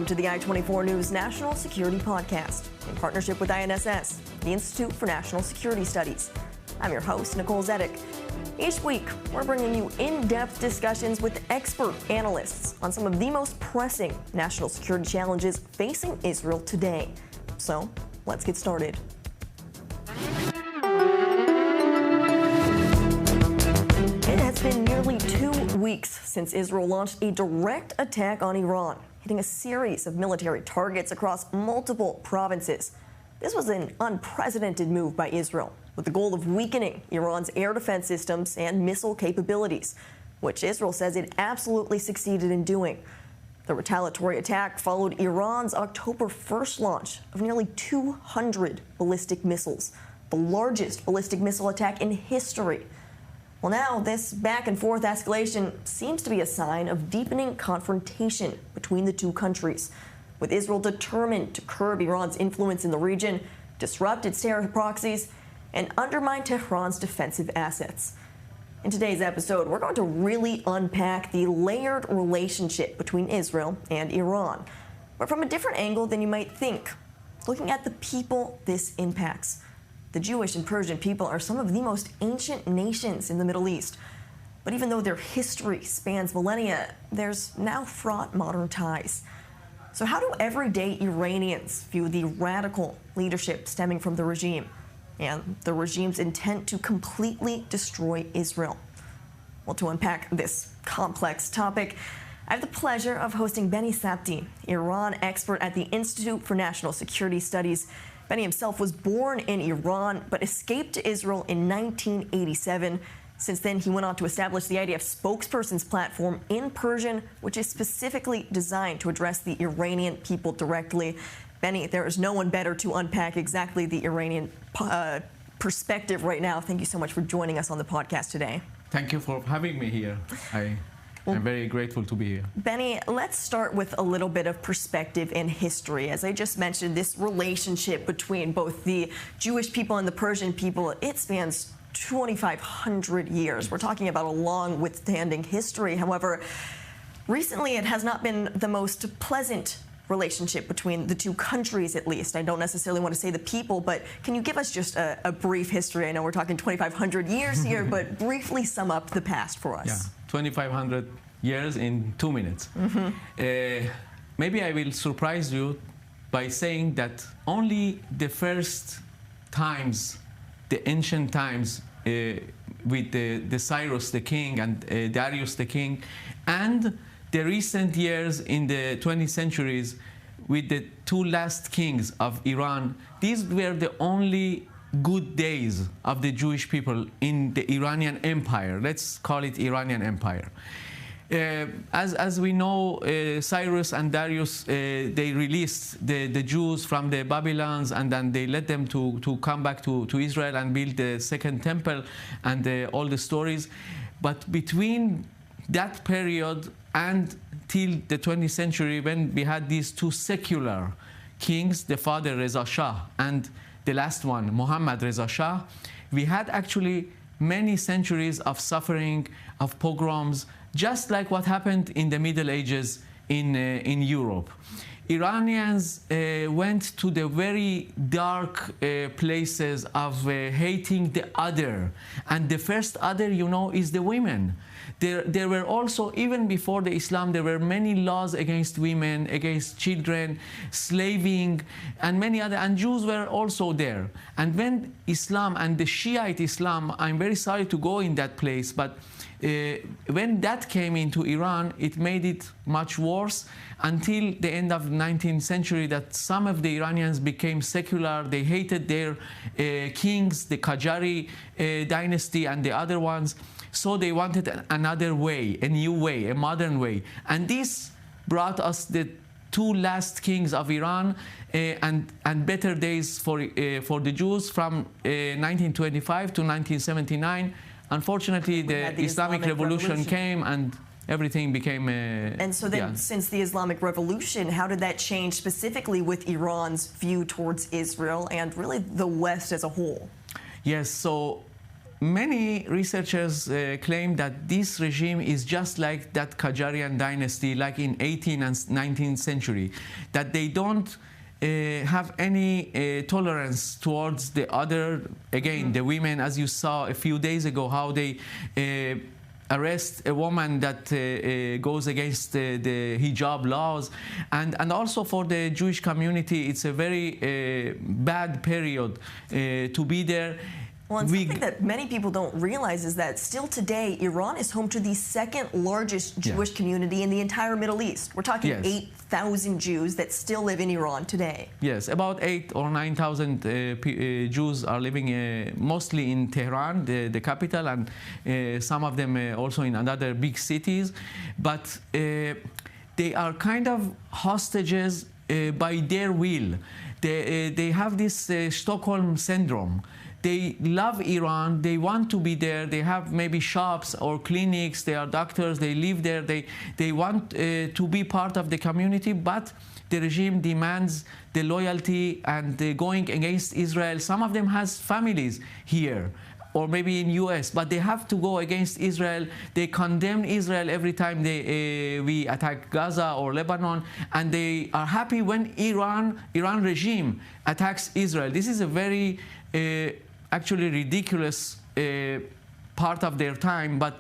to the I-24 News National Security Podcast in partnership with INSS, the Institute for National Security Studies. I'm your host, Nicole Zedek. Each week, we're bringing you in-depth discussions with expert analysts on some of the most pressing national security challenges facing Israel today. So, let's get started. It has been nearly 2 weeks since Israel launched a direct attack on Iran, hitting a series of military targets across multiple provinces. This was an unprecedented move by Israel, with the goal of weakening Iran's air defense systems and missile capabilities, which Israel says it absolutely succeeded in doing. The retaliatory attack followed Iran's October 1st launch of nearly 200 ballistic missiles, the largest ballistic missile attack in history. Well, now this back-and-forth escalation seems to be a sign of deepening confrontation between the two countries, with Israel determined to curb Iran's influence in the region, disrupt its terror proxies, and undermine Tehran's defensive assets. In today's episode, we're going to really unpack the layered relationship between Israel and Iran, but from a different angle than you might think, looking at the people this impacts. The Jewish and Persian people are some of the most ancient nations in the Middle East. But even though their history spans millennia, there's now fraught modern ties. So how do everyday Iranians view the radical leadership stemming from the regime and the regime's intent to completely destroy Israel? Well, to unpack this complex topic, I have the pleasure of hosting Beni Sabti, Iran expert at the Institute for National Security Studies. Beni himself was born in Iran, but escaped to Israel in 1987. Since then, he went on to establish the IDF spokesperson's platform in Persian, which is specifically designed to address the Iranian people directly. Beni, there is no one better to unpack exactly the Iranian perspective right now. Thank you so much for joining us on the podcast today. Thank you for having me here. I'm very grateful to be here. Beni, let's start with a little bit of perspective in history. As I just mentioned, this relationship between both the Jewish people and the Persian people, it spans 2,500 years. We're talking about a long, withstanding history. However, recently it has not been the most pleasant relationship between the two countries, at least. I don't necessarily want to say the people, but can you give us just a brief history? I know we're talking 2,500 years here, but briefly sum up the past for us. Yeah, 2,500 years in 2 minutes. Maybe I will surprise you by saying that only the first times, the ancient times, with the Cyrus the king and Darius the king, and the recent years in the 20th centuries with the two last kings of Iran, these were the only good days of the Jewish people in the Iranian Empire. Let's call it Iranian Empire. As we know, Cyrus and Darius, they released the Jews from the Babylons, and then they let them to come back to Israel and build the second temple and all the stories. But between that period and till the 20th century, when we had these two secular kings, the father Reza Shah and the last one, Mohammad Reza Shah, we had actually many centuries of suffering, of pogroms, just like what happened in the Middle Ages in Europe. Iranians went to the very dark places of hating the other. And the first other, you know, is the women. There were also, even before the Islam, there were many laws against women, against children, slaving, and many other, and Jews were also there. And when Islam and the Shiite Islam, I'm very sorry to go in that place, but when that came into Iran, it made it much worse until the end of the 19th century, that some of the Iranians became secular. They hated their kings, the Qajari dynasty and the other ones. So they wanted another way, a new way, a modern way. And this brought us the two last kings of Iran and better days for the Jews from 1925 to 1979. Unfortunately, the Islamic Revolution came and everything became... and so then, since the Islamic Revolution, how did that change specifically with Iran's view towards Israel and really the West as a whole? Yes, so many researchers claim that this regime is just like that Qajarian dynasty, like in 18th and 19th century, that they don't have any tolerance towards the other, again, the women, as you saw a few days ago, how they arrest a woman that goes against the hijab laws. And also for the Jewish community, it's a very bad period to be there. Well, and something that many people don't realize is that still today, Iran is home to the second largest Jewish community in the entire Middle East. We're talking 8,000 Jews that still live in Iran today. Yes, about 8,000 or 9,000 Jews are living mostly in Tehran, the capital, and some of them also in other big cities. But they are kind of hostages by their will. They have this Stockholm syndrome. They love Iran, they want to be there, they have maybe shops or clinics, they are doctors, they live there, they want to be part of the community, but the regime demands the loyalty and going against Israel. Some of them has families here, or maybe in US, but they have to go against Israel. They condemn Israel every time we attack Gaza or Lebanon, and they are happy when Iran regime attacks Israel. This is a very actually ridiculous part of their time, but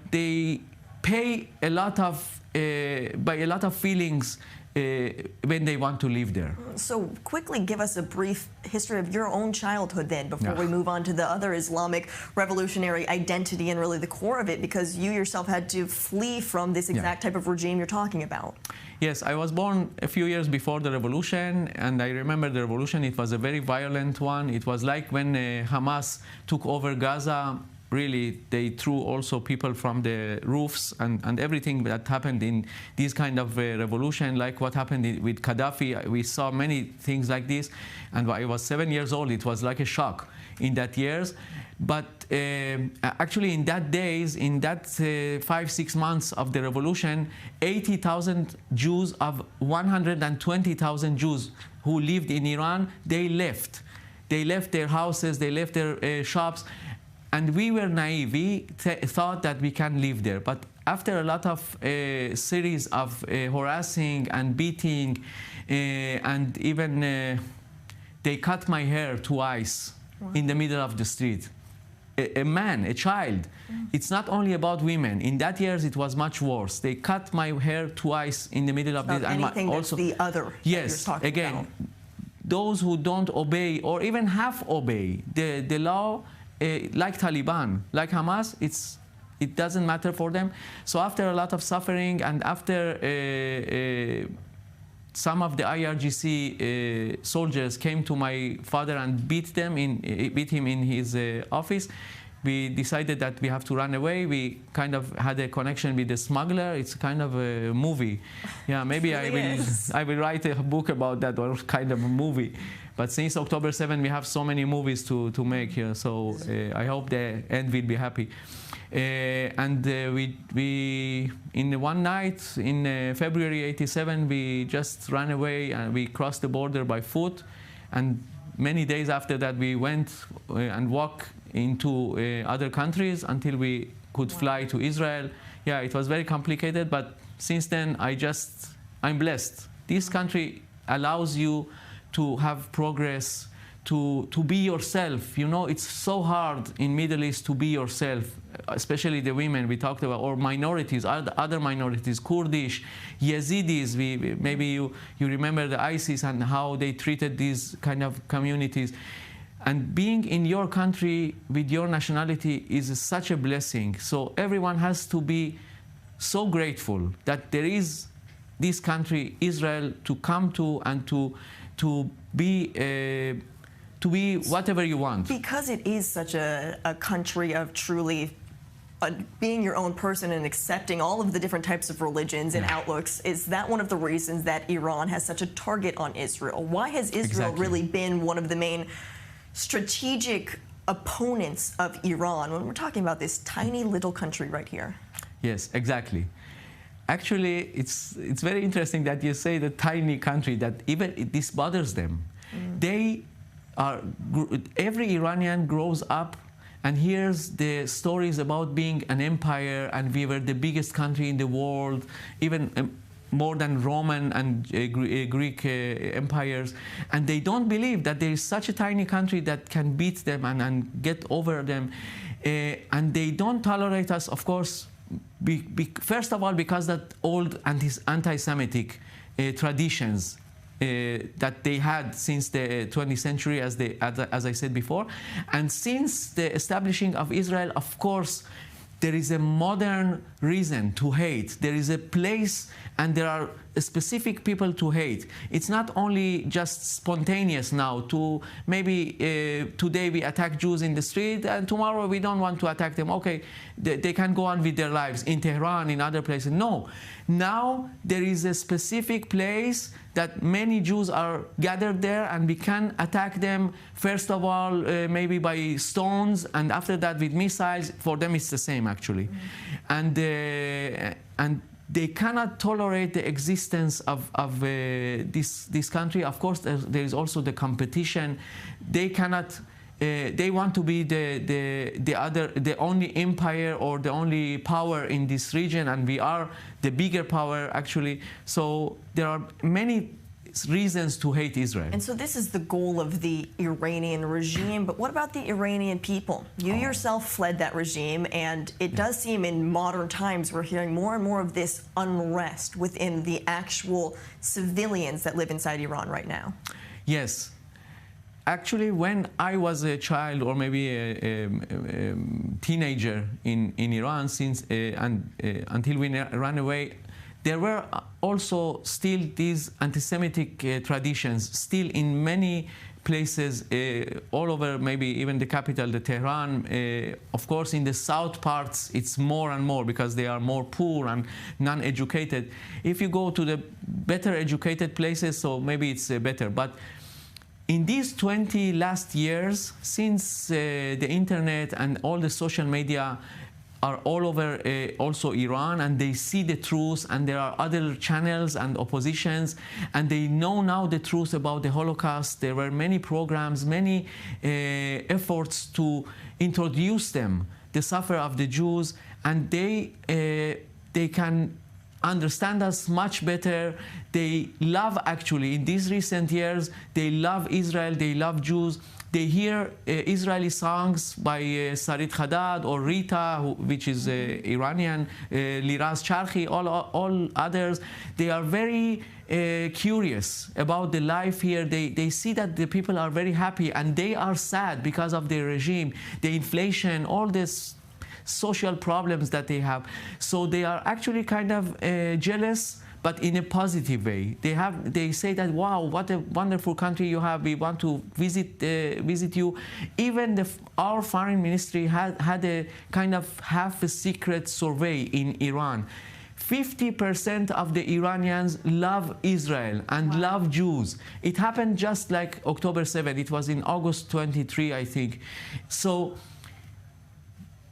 they pay a lot of by a lot of feelings when they want to live there. So quickly give us a brief history of your own childhood then before we move on to the other Islamic revolutionary identity and really the core of it, because you yourself had to flee from this exact type of regime you're talking about. Yes, I was born a few years before the revolution, and I remember the revolution. It was a very violent one. It was like when Hamas took over Gaza. Really, they threw also people from the roofs and everything that happened in this kind of revolution, like what happened with Gaddafi. We saw many things like this. And I was 7 years old. It was like a shock in that years. But actually in that days, in that 5-6 months of the revolution, 80,000 Jews of 120,000 Jews who lived in Iran, they left. They left their houses, they left their shops. And we were naive. We thought that we can live there. But after a lot of series of harassing and beating, and even they cut my hair twice in the middle of the street. A man, a child. It's not only about women. In that years, it was much worse. They cut my hair twice in the middle of this. Anything also, that's the other. Yes, again, those who don't obey or even half obey the law, like Taliban, like Hamas, it doesn't matter for them. So after a lot of suffering and after some of the IRGC soldiers came to my father and beat him in his office, we decided that we have to run away. We kind of had a connection with the smuggler. It's kind of a movie. Yeah, maybe I will write a book about that, or kind of a movie. But since October 7, we have so many movies to make here. So I hope the end will be happy. And we in one night in February '87, we just ran away and we crossed the border by foot. And many days after that, we went and walked into other countries until we could fly to Israel. Yeah, it was very complicated, but since then I'm blessed. This country allows you to have progress, to be yourself. You know, it's so hard in Middle East to be yourself, especially the women we talked about, or minorities, other minorities, Kurdish, Yazidis. Maybe you remember the ISIS and how they treated these kind of communities. And being in your country with your nationality is such a blessing. So everyone has to be so grateful that there is this country, Israel, to come to and to be whatever you want. Because it is such a country of truly being your own person and accepting all of the different types of religions and outlooks, is that one of the reasons that Iran has such a target on Israel? Why has Israel really been one of the main strategic opponents of Iran when we're talking about this tiny little country right here? Yes, exactly. Actually, it's very interesting that you say the tiny country, that even this bothers them. They are, every Iranian grows up and hears the stories about being an empire, and we were the biggest country in the world, even more than Roman and Greek empires, and they don't believe that there is such a tiny country that can beat them and get over them, and they don't tolerate us, of course, first of all because that old anti-Semitic traditions that they had since the 20th century, as I said before, and since the establishing of Israel, of course, there is a modern reason to hate. There is a place and there are specific people to hate. It's not only just spontaneous now to maybe today we attack Jews in the street and tomorrow we don't want to attack them. Okay, they can go on with their lives in Tehran, in other places. No, now there is a specific place that many Jews are gathered there, and we can attack them, first of all, maybe by stones, and after that with missiles. For them it's the same, actually. Mm-hmm. And they cannot tolerate the existence of this country. Of course, there is also the competition. They cannot. They want to be the only empire or the only power in this region, and we are the bigger power, actually. So there are many reasons to hate Israel. And so this is the goal of the Iranian regime, but what about the Iranian people? You yourself fled that regime, and it does seem in modern times we're hearing more and more of this unrest within the actual civilians that live inside Iran right now. Yes. Actually, when I was a child or maybe a teenager in Iran, until we ran away, there were also still these anti-Semitic traditions still in many places all over, maybe even the capital, the Tehran. Of course, in the south parts, it's more and more because they are more poor and non-educated. If you go to the better educated places, so maybe it's better. But in these 20 last years, since the internet and all the social media are all over also Iran, and they see the truth, and there are other channels and oppositions, and they know now the truth about the Holocaust. There were many programs, many efforts to introduce them, the suffering of the Jews, and they can understand us much better. They love, actually, in these recent years, they love Israel, they love Jews. They hear Israeli songs by Sarit Khadad or Rita, which is Iranian, Liraz Charkhi, all others. They are very curious about the life here. They see that the people are very happy, and they are sad because of the regime, the inflation, all this social problems that they have. So they are actually kind of jealous, but in a positive way. They say that, wow, what a wonderful country you have. We want to visit you. Even our foreign ministry had a kind of half a secret survey in Iran. 50% of the Iranians love Israel and love Jews. It happened just like October 7th. It was in August 23, I think. So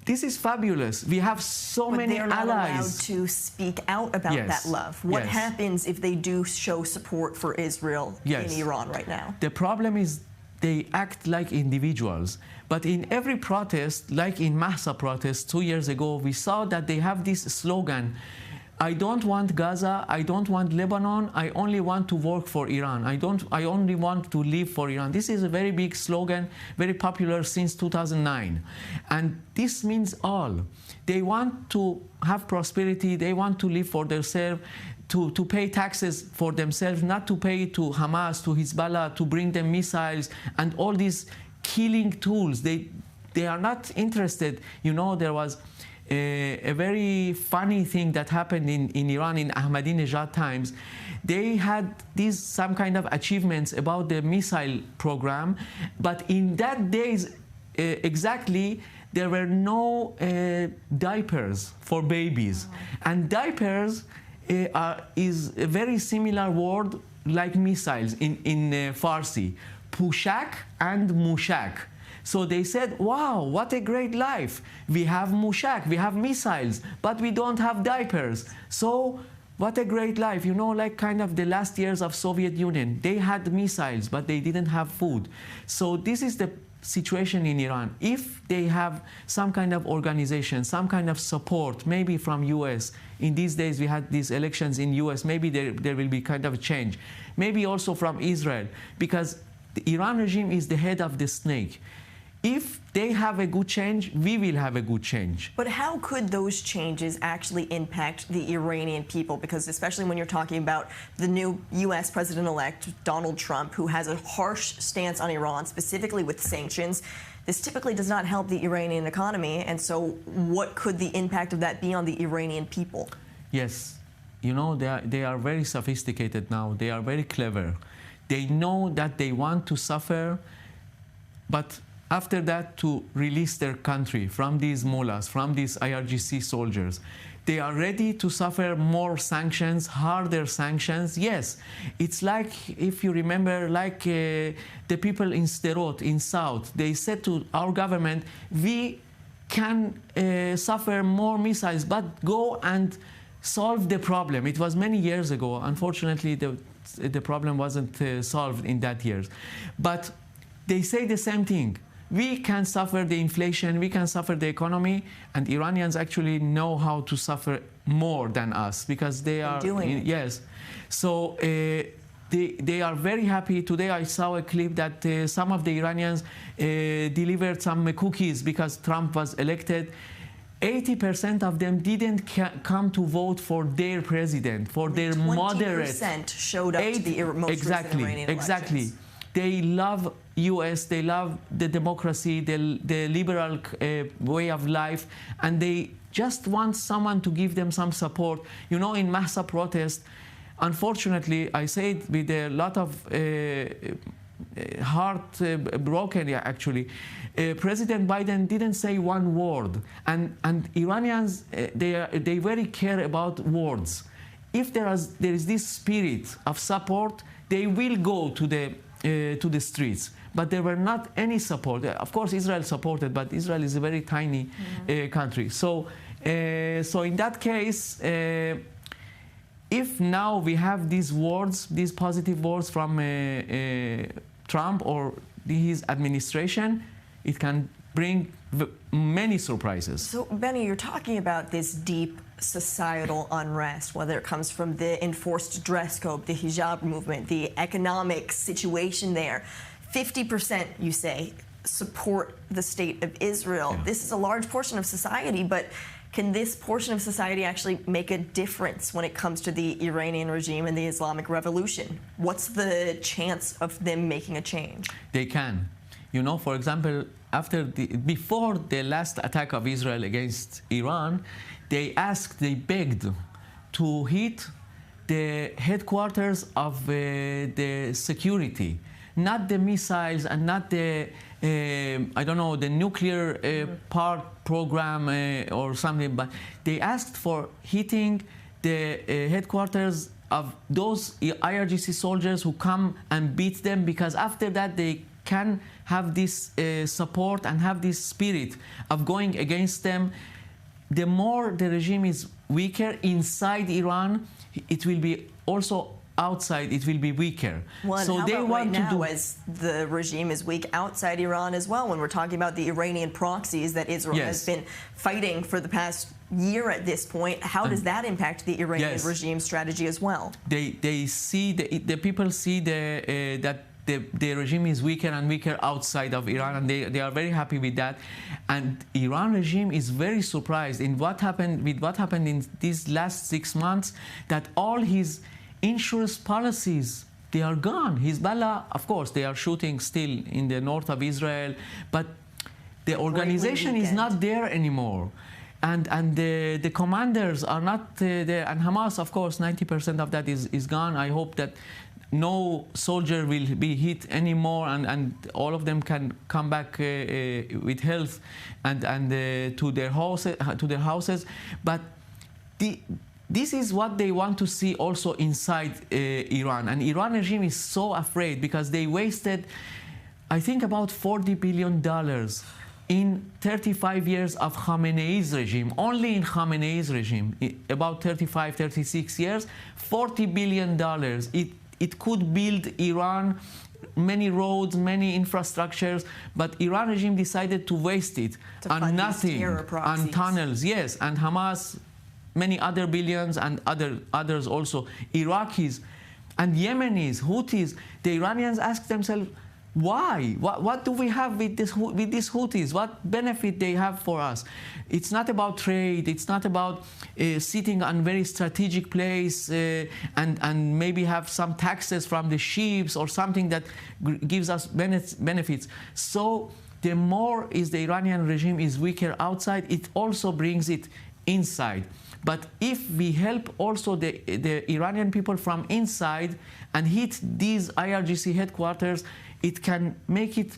this is fabulous. We have so many allies. But they're not allowed to speak out about that love. What happens if they do show support for Israel in Iran right now? The problem is they act like individuals. But in every protest, like in Mahsa protest 2 years ago, we saw that they have this slogan: I don't want Gaza, I don't want Lebanon, I only want to work for Iran. I only want to live for Iran. This is a very big slogan, very popular since 2009. And this means all. They want to have prosperity, they want to live for themselves, to pay taxes for themselves, not to pay to Hamas, to Hezbollah, to bring them missiles and all these killing tools. They are not interested. You know, there was a very funny thing that happened in Iran in Ahmadinejad times. They had some kind of achievements about the missile program, but in that days exactly there were no diapers for babies. And diapers is a very similar word like missiles in Farsi, pushak and mushak. So they said, wow, what a great life. We have mushak, we have missiles, but we don't have diapers. So what a great life. You know, like kind of the last years of Soviet Union. They had missiles, but they didn't have food. So this is the situation in Iran, if they have some kind of organization, some kind of support, maybe from US, in these days we had these elections in US, maybe there will be kind of a change, maybe also from Israel, because the Iran regime is the head of the snake. If they have a good change, we will have a good change. But how could those changes actually impact the Iranian people? Because especially when you're talking about the new U.S. president-elect, Donald Trump, who has a harsh stance on Iran, specifically with sanctions, this typically does not help the Iranian economy. And so what could the impact of that be on the Iranian people? Yes. You know, they are very sophisticated now. They are very clever. They know that they want to suffer, but after that, to release their country from these mullahs, from these IRGC soldiers. They are ready to suffer more sanctions, harder sanctions. Yes, it's like, if you remember, like the people in Sderot, in South, they said to our government, we can suffer more missiles, but go and solve the problem. It was many years ago. Unfortunately, the problem wasn't solved in that years. But they say the same thing. We can suffer the inflation, we can suffer the economy, and Iranians actually know how to suffer more than us because they are doing it. Yes. So they are very happy. Today I saw a clip that some of the Iranians delivered some cookies because Trump was elected. 80% of them didn't come to vote for their president, for their moderate. 20% showed up to the most recent Iranian elections. Exactly. They love US, they love the democracy, the liberal way of life, and they just want someone to give them some support. You know, in Mahsa protest, unfortunately, I say it with a lot of heart broken, actually. President Biden didn't say one word, and Iranians, they very care about words. If there is this spirit of support, they will go to the streets. But there were not any support. Of course, Israel supported, but Israel is a very tiny country. So in that case, if now we have these words, these positive words from Trump or his administration, it can bring many surprises. So, Beni, you're talking about this deep societal unrest, whether it comes from the enforced dress code, the hijab movement, the economic situation there. 50%, you say, support the state of Israel. Yeah. This is a large portion of society, but can this portion of society actually make a difference when it comes to the Iranian regime and the Islamic Revolution? What's the chance of them making a change? They can. You know, for example, before the last attack of Israel against Iran, they begged to hit the headquarters of the security, not the missiles and not the, I don't know, the nuclear part program or something, but they asked for hitting the headquarters of those IRGC soldiers who come and beat them, because after that they can have this support and have this spirit of going against them. The more the regime is weaker inside Iran, it will be also outside, it will be weaker. Well, so how they about want right now, to do, as the regime is weak outside Iran as well, when we're talking about the Iranian proxies that Israel has been fighting for the past year at this point, how does that impact the Iranian regime strategy as well? They see, the people see that the regime is weaker and weaker outside of Iran, and they are very happy with that. And Iran regime is very surprised in what happened in these last 6 months, that all his insurance policies, they are gone. Hezbollah, of course, they are shooting still in the north of Israel, but the organization is not there anymore. And the commanders are not there. And Hamas, of course, 90% of that is gone. I hope that no soldier will be hit anymore, and all of them can come back with health and to their houses. But this is what they want to see also inside Iran. And Iran regime is so afraid because they wasted, I think, about $40 billion in 35 years of Khamenei's regime. Only in Khamenei's regime, about 35, 36 years, $40 billion. It could build Iran many roads, many infrastructures, but Iran regime decided to waste it on nothing, on tunnels, yes, and Hamas, many other billions, and others also, Iraqis and Yemenis, Houthis. The Iranians ask themselves, why? What do we have with these Houthis? What benefit they have for us? It's not about trade. It's not about sitting on very strategic place and maybe have some taxes from the ships or something that gives us benefits. So the more is the Iranian regime is weaker outside, it also brings it inside. But if we help also the Iranian people from inside and hit these IRGC headquarters, it can make it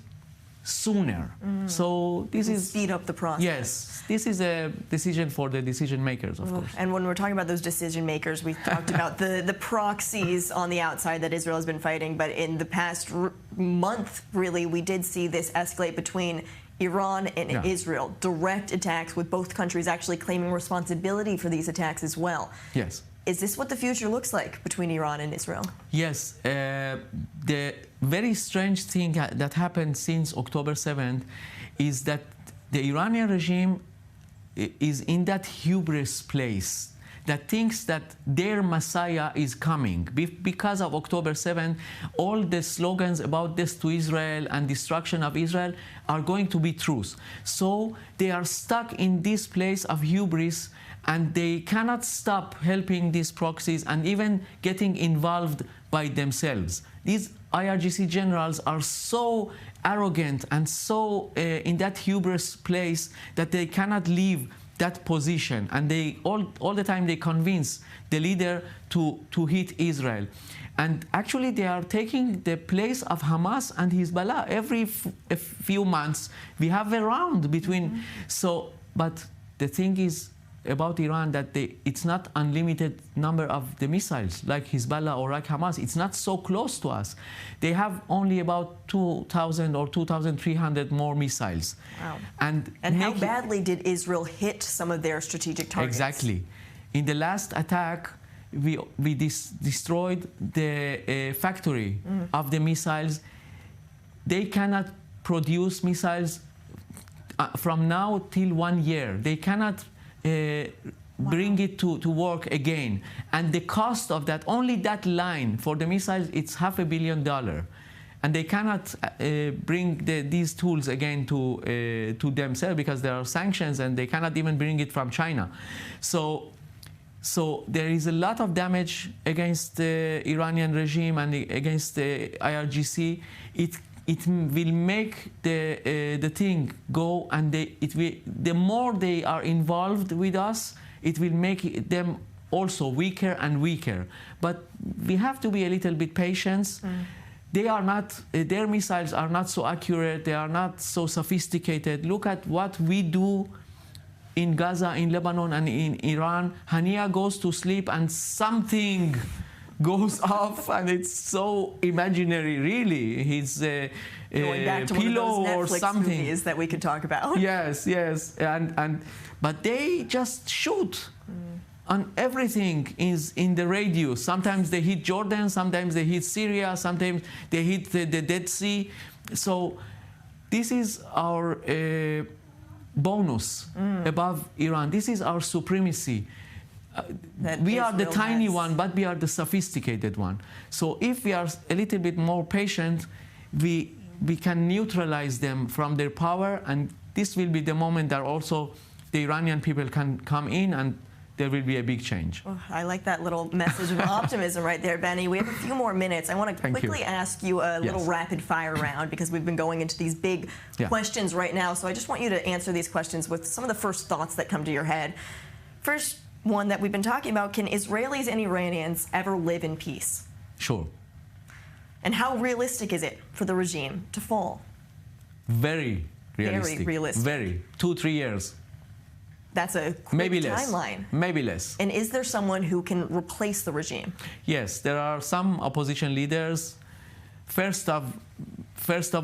sooner. So this is speed up the process. Yes, this is a decision for the decision makers, of course. And when we're talking about those decision makers, we talked about the proxies on the outside that Israel has been fighting. But in the past month, really, we did see this escalate between Iran and Israel. Direct attacks with both countries actually claiming responsibility for these attacks as well. Yes. Is this what the future looks like between Iran and Israel? Yes. The very strange thing that happened since October 7th is that the Iranian regime is in that hubris place that thinks that their Messiah is coming. Because of October 7th, all the slogans about death to Israel and destruction of Israel are going to be truth. So they are stuck in this place of hubris, and they cannot stop helping these proxies and even getting involved by themselves. These IRGC generals are so arrogant and so in that hubris place that they cannot leave that position, and they all the time they convince the leader to hit Israel. And actually they are taking the place of Hamas and Hezbollah. Every few months we have a round between. So, but the thing is about Iran that it's not unlimited number of the missiles like Hezbollah or like Hamas. It's not so close to us. They have only about 2,000 or 2,300 more missiles. Wow. And how badly did Israel hit some of their strategic targets? Exactly. In the last attack, we destroyed the factory of the missiles. They cannot produce missiles from now till 1 year. They cannot bring it to work again. And the cost of that, only that line for the missiles, it's $500 million. And they cannot bring these tools again to themselves because there are sanctions, and they cannot even bring it from China. So there is a lot of damage against the Iranian regime and against the IRGC. It will make the thing go, and the more they are involved with us, it will make them also weaker and weaker. But we have to be a little bit patient. They are not, their missiles are not so accurate. They are not so sophisticated. Look at what we do in Gaza, in Lebanon, and in Iran. Hania goes to sleep and something goes off, and it's so imaginary, really. His going back to pillow one of those Netflix or something movies that we could talk about. Yes, but they just shoot on everything is in the radius. Sometimes they hit Jordan, sometimes they hit Syria, sometimes they hit the Dead Sea. So this is our bonus above Iran. This is our supremacy. We are the tiny one, but we are the sophisticated one. So if we are a little bit more patient, we can neutralize them from their power, and this will be the moment that also the Iranian people can come in and there will be a big change. Oh, I like that little message of optimism right there, Beni. We have a few more minutes. I want to quickly ask you a little rapid fire round because we've been going into these big questions right now. So I just want you to answer these questions with some of the first thoughts that come to your head. First one that we've been talking about, can Israelis and Iranians ever live in peace? Sure. And how realistic is it for the regime to fall? Very realistic. Very realistic. Very. 2-3 years. That's a quick Maybe less. timeline. Maybe less. And is there someone who can replace the regime? Yes, there are some opposition leaders. First of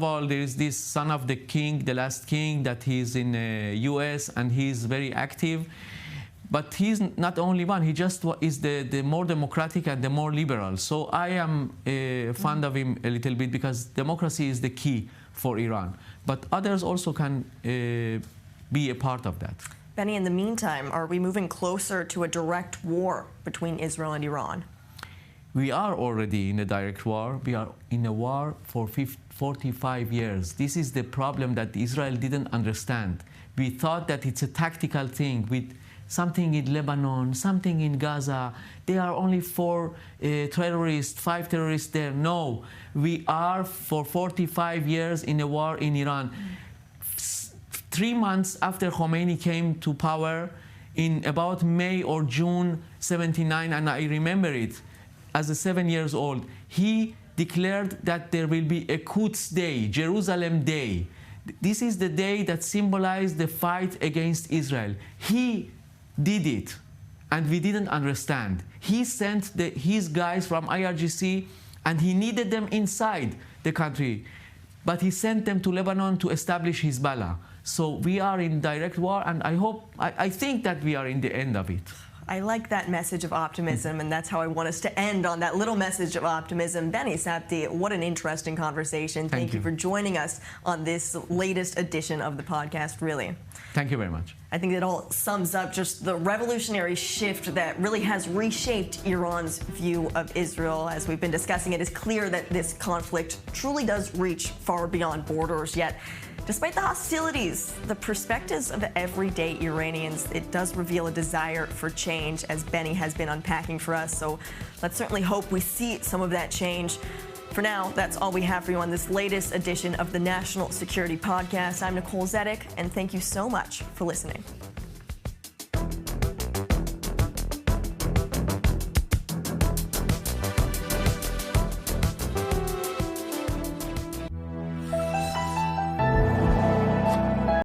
all, there is this son of the king, the last king, that he's in the US, and he's very active. But he's not only one. He just is the more democratic and the more liberal. So I am fond of him a little bit because democracy is the key for Iran. But others also can be a part of that. Beni, in the meantime, are we moving closer to a direct war between Israel and Iran? We are already in a direct war. We are in a war for 45 years. This is the problem that Israel didn't understand. We thought that it's a tactical thing with something in Lebanon, something in Gaza. There are only 4 terrorists, 5 terrorists there. No, we are for 45 years in a war in Iran. 3 months after Khomeini came to power, in about May or June 79, and I remember it as a 7 years old, he declared that there will be a Quds Day, Jerusalem Day. This is the day that symbolized the fight against Israel. He did it, and we didn't understand. He sent his guys from IRGC, and he needed them inside the country. But he sent them to Lebanon to establish Hezbollah. So we are in direct war, and I think that we are in the end of it. I like that message of optimism, and that's how I want us to end, on that little message of optimism. Beni Sabti, what an interesting conversation. Thank you for joining us on this latest edition of the podcast, really. Thank you very much. I think it all sums up just the revolutionary shift that really has reshaped Iran's view of Israel. As we've been discussing, it is clear that this conflict truly does reach far beyond borders, yet despite the hostilities, the perspectives of everyday Iranians, it does reveal a desire for change, as Beni has been unpacking for us. So let's certainly hope we see some of that change. For now, that's all we have for you on this latest edition of the National Security Podcast. I'm Nicole Zedek, and thank you so much for listening.